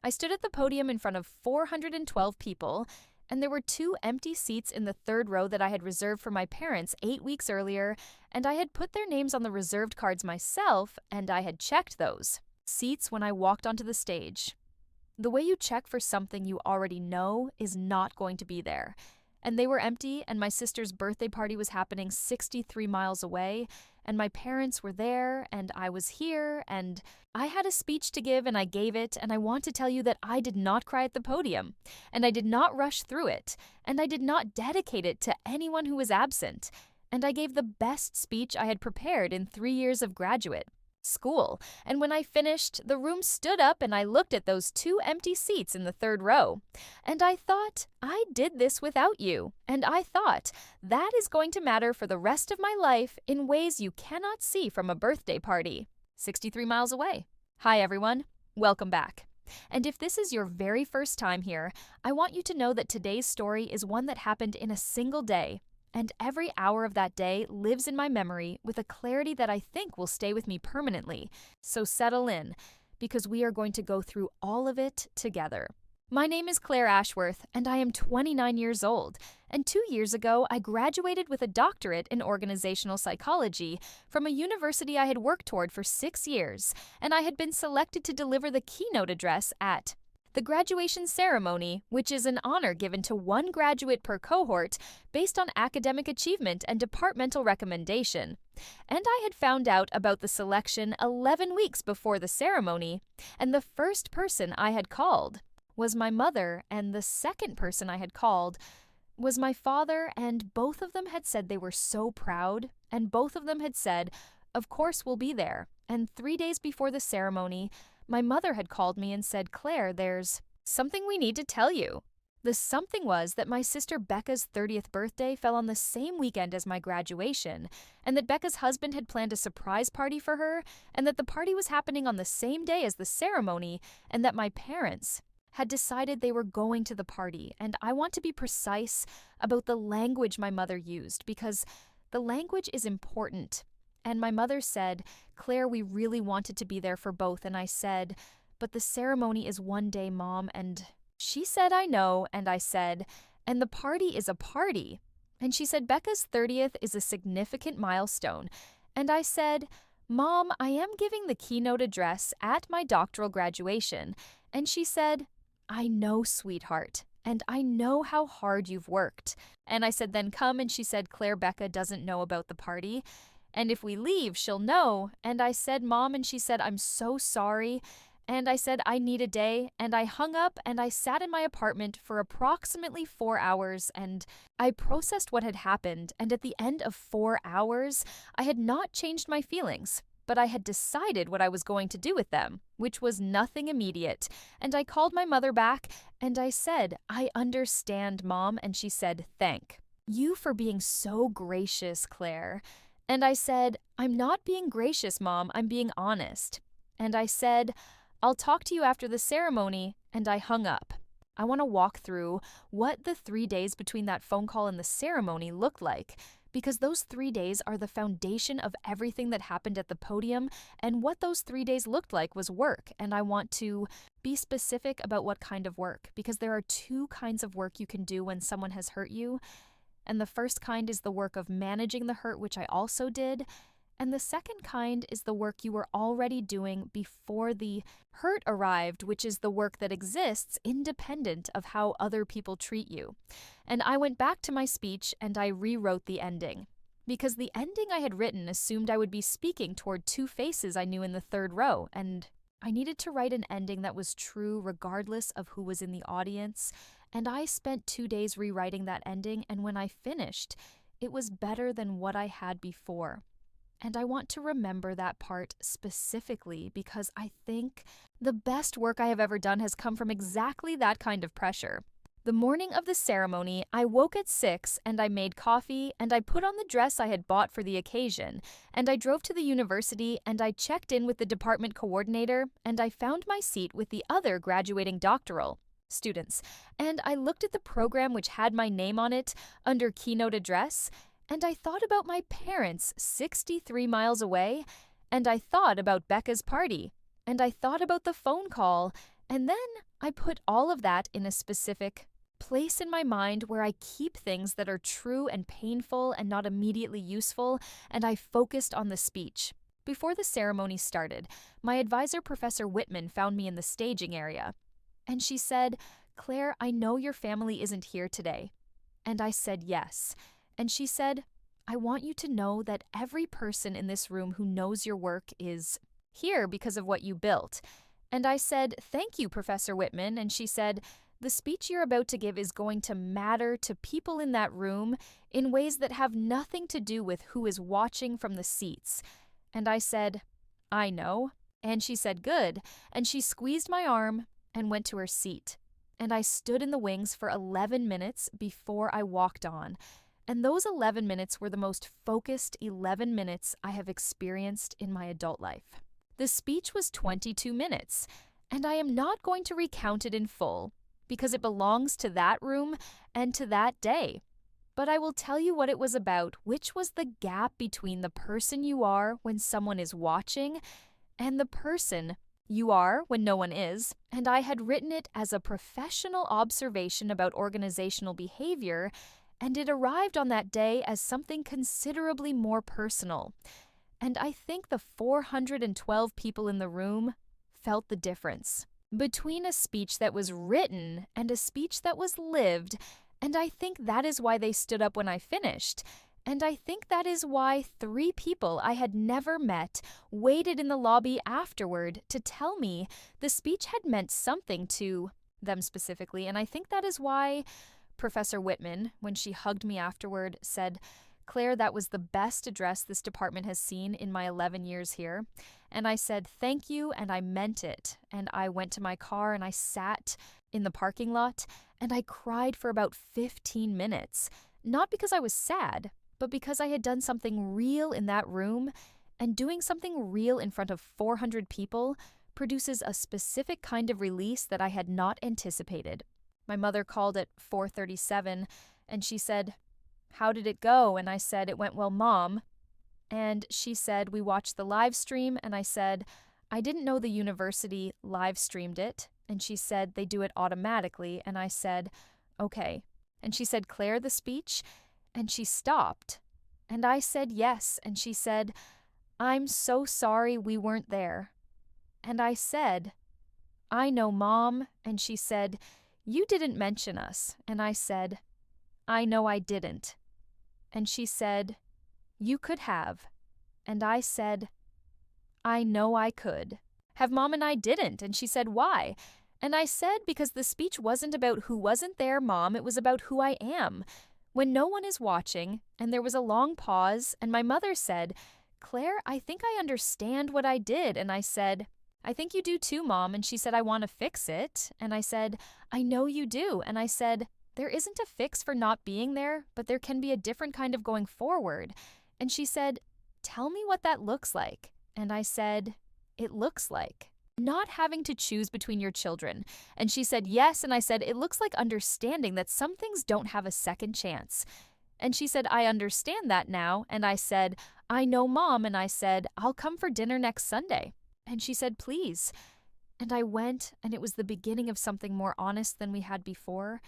I stood at the podium in front of 412 people, and there were 2 empty seats in the third row that I had reserved for my parents 8 weeks earlier, and I had put their names on the reserved cards myself, and I had checked those seats when I walked onto the stage. The way you check for something you already know is not going to be there. And they were empty, and my sister's birthday party was happening 63 miles away, and my parents were there, and I was here, and I had a speech to give, and I gave it, and I want to tell you that I did not cry at the podium, and I did not rush through it, and I did not dedicate it to anyone who was absent, and I gave the best speech I had prepared in 3 years of graduate school, and when I finished, the room stood up and I looked at those 2 empty seats in the third row. And I thought, I did this without you. And I thought, that is going to matter for the rest of my life in ways you cannot see from a birthday party 63 miles away. Hi everyone, welcome back. And if this is your very first time here, I want you to know that today's story is one that happened in a single day. And every hour of that day lives in my memory with a clarity that I think will stay with me permanently. So settle in, because we are going to go through all of it together. My name is Claire Ashworth, and I am 29 years old. And 2 years ago, I graduated with a doctorate in organizational psychology from a university I had worked toward for 6 years, and I had been selected to deliver the keynote address at the graduation ceremony, which is an honor given to one graduate per cohort based on academic achievement and departmental recommendation. And I had found out about the selection 11 weeks before the ceremony, and the first person I had called was my mother, and the second person I had called was my father, and both of them had said they were so proud, and both of them had said, "Of course we'll be there." And 3 days before the ceremony, my mother had called me and said, "Claire, there's something we need to tell you." The something was that my sister Becca's 30th birthday fell on the same weekend as my graduation, and that Becca's husband had planned a surprise party for her, and that the party was happening on the same day as the ceremony, and that my parents had decided they were going to the party. And I want to be precise about the language my mother used, because the language is important. And my mother said, "Claire, we really wanted to be there for both." And I said, "But the ceremony is one day, Mom." And she said, "I know." And I said, "And the party is a party." And she said, "Becca's 30th is a significant milestone." And I said, "Mom, I am giving the keynote address at my doctoral graduation." And she said, "I know, sweetheart. And I know how hard you've worked." And I said, "Then come." And she said, "Claire, Becca doesn't know about the party. And if we leave, she'll know." And I said, "Mom," and she said, "I'm so sorry." And I said, "I need a day." And I hung up and I sat in my apartment for approximately 4 hours, and I processed what had happened. And at the end of 4 hours, I had not changed my feelings, but I had decided what I was going to do with them, which was nothing immediate. And I called my mother back and I said, "I understand, Mom." And she said, "Thank you for being so gracious, Claire." And I said, "I'm not being gracious, Mom, I'm being honest." And I said, "I'll talk to you after the ceremony," and I hung up. I want to walk through what the 3 days between that phone call and the ceremony looked like, because those 3 days are the foundation of everything that happened at the podium, and what those 3 days looked like was work. And I want to be specific about what kind of work, because there are 2 kinds of work you can do when someone has hurt you. And the first kind is the work of managing the hurt, which I also did. And the second kind is the work you were already doing before the hurt arrived, which is the work that exists independent of how other people treat you. And I went back to my speech and I rewrote the ending, because the ending I had written assumed I would be speaking toward 2 faces I knew in the third row, and I needed to write an ending that was true regardless of who was in the audience. And I spent 2 days rewriting that ending, and when I finished, it was better than what I had before. And I want to remember that part specifically because I think the best work I have ever done has come from exactly that kind of pressure. The morning of the ceremony, I woke at 6 and I made coffee and I put on the dress I had bought for the occasion, and I drove to the university and I checked in with the department coordinator and I found my seat with the other graduating doctoral students. And I looked at the program which had my name on it under Keynote address, and I thought about my parents 63 miles away, and I thought about Becca's party, and I thought about the phone call, and then I put all of that in a specific place in my mind where I keep things that are true and painful and not immediately useful, and I focused on the speech. Before the ceremony started, my advisor, Professor Whitman, found me in the staging area. And she said, "Claire, I know your family isn't here today." And I said yes. And she said, "I want you to know that every person in this room who knows your work is here because of what you built." And I said, "Thank you, Professor Whitman." And she said, "The speech you're about to give is going to matter to people in that room in ways that have nothing to do with who is watching from the seats." And I said, "I know." And she said, "Good." And she squeezed my arm and went to her seat. And I stood in the wings for 11 minutes before I walked on. And those 11 minutes were the most focused 11 minutes I have experienced in my adult life. The speech was 22 minutes, and I am not going to recount it in full because it belongs to that room and to that day. But I will tell you what it was about, which was the gap between the person you are when someone is watching and the person you are when no one is. And I had written it as a professional observation about organizational behavior, and it arrived on that day as something considerably more personal. And I think the 412 people in the room felt the difference between a speech that was written and a speech that was lived, and I think that is why they stood up when I finished. And I think that is why 3 people I had never met waited in the lobby afterward to tell me the speech had meant something to them specifically. And I think that is why Professor Whitman, when she hugged me afterward, said, "Claire, that was the best address this department has seen in my 11 years here." And I said, "Thank you," and I meant it. And I went to my car and I sat in the parking lot and I cried for about 15 minutes. Not because I was sad, but because I had done something real in that room, and doing something real in front of 400 people produces a specific kind of release that I had not anticipated. My mother called at 4:37 and she said, "How did it go?" And I said, "It went well, Mom." And she said, "We watched the live stream." And I said, "I didn't know the university live streamed it." And she said, "They do it automatically." And I said, "Okay." And she said, "Claire, the speech?" And she stopped. And I said, "Yes." And she said, "I'm so sorry we weren't there." And I said, "I know, Mom." And she said, "You didn't mention us." And I said, "I know I didn't." And she said, "You could have." And I said, "I know I could have, Mom, and I didn't." And she said, "Why?" And I said, "Because the speech wasn't about who wasn't there, Mom. It was about who I am when no one is watching." And there was a long pause, and my mother said, "Claire, I think I understand what I did." And I said, "I think you do too, Mom." And she said, "I want to fix it." And I said, "I know you do." And I said, "There isn't a fix for not being there, but there can be a different kind of going forward." And she said, "Tell me what that looks like." And I said, "It looks like not having to choose between your children." And she said, "Yes." And I said, "It looks like understanding that some things don't have a second chance." And she said, "I understand that now." And I said, "I know, Mom." And I said, "I'll come for dinner next Sunday." And she said, "Please." And I went, and it was the beginning of something more honest than we had before.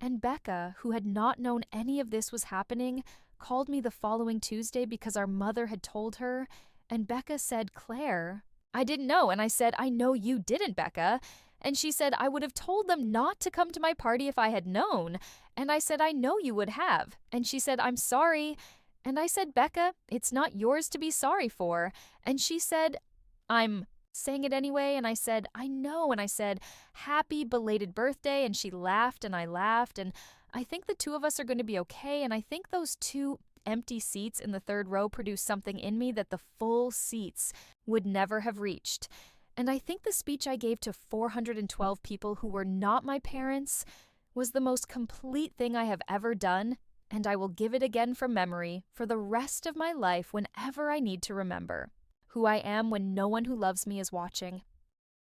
And Becca, who had not known any of this was happening, called me the following Tuesday because our mother had told her. And Becca said, "Claire, I didn't know." And I said, "I know you didn't, Becca." And she said, "I would have told them not to come to my party if I had known." And I said, "I know you would have." And she said, "I'm sorry." And I said, "Becca, it's not yours to be sorry for." And she said, "I'm saying it anyway." And I said, "I know." And I said, "Happy belated birthday." And she laughed and I laughed. And I think the 2 of us are going to be okay. And I think those 2 empty seats in the 3rd row produced something in me that the full seats would never have reached. And I think the speech I gave to 412 people who were not my parents was the most complete thing I have ever done. And I will give it again from memory for the rest of my life whenever I need to remember who I am when no one who loves me is watching.